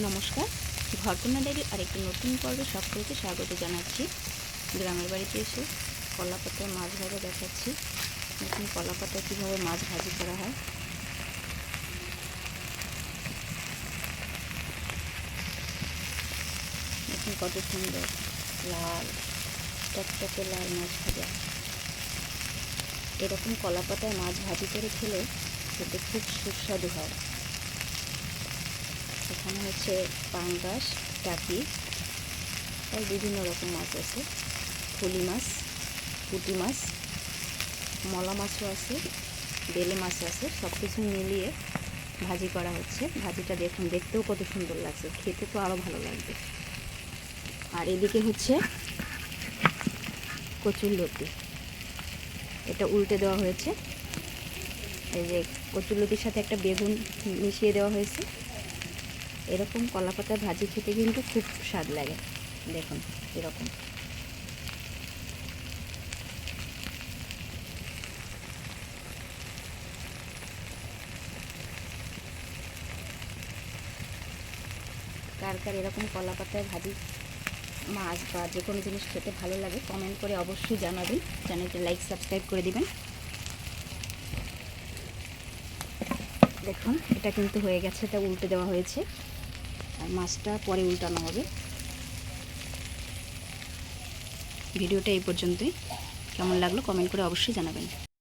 নমস্কার, ঘটনা ডায়েরির আরেকটি নতুন পর্বে সকলকে স্বাগত জানাচ্ছি। গ্রামের বাড়িতে এসে কলা পাতায় মাছ ভাজা দেখাচ্ছি। দেখুন কলা পাতায় কীভাবে মাছ ভাজি করা হয়। দেখুন কত সুন্দর লাল টকটকে লাল মাছ ভাজা। এরকম কলা পাতায় মাছ ভাজি করে খেলে খেতে খুব সুস্বাদু হয়। এখানে হচ্ছে পাঙ্গাস, টাকি, আর বিভিন্ন রকম মাছ আছে, ফলি মাছ, পুঁটি মাছ, মলা মাছও আছে, বেলে মাছ আছে। সব কিছু মিলিয়ে ভাজি করা হচ্ছে। ভাজিটা দেখুন, দেখতেও কত সুন্দর লাগছে, খেতে তো আরও ভালো লাগবে। আর এদিকে হচ্ছে কচুরলতি, এটা উল্টে দেওয়া হয়েছে। এই যে কচুরলতির সাথে একটা বেগুন মিশিয়ে দেওয়া হয়েছে। এরকম কলা পাতায় ভাজি খেতে কিন্তু খুব স্বাদ লাগে। দেখুন এরকম। কার কার এরকম কলা পাতায় ভাজি মাছ বা যে কোনো জিনিস খেতে ভালো লাগে কমেন্ট করে অবশ্যই জানাবেন। চ্যানেলটি লাইক সাবস্ক্রাইব করে দিবেন। দেখুন এটা কিন্তু হয়ে গেছে, এটা উল্টে দেওয়া হয়েছে, আর মাছটা পরে উল্টানো হবে। ভিডিওটা এই পর্যন্তই। কেমন লাগলো কমেন্ট করে অবশ্যই জানাবেন।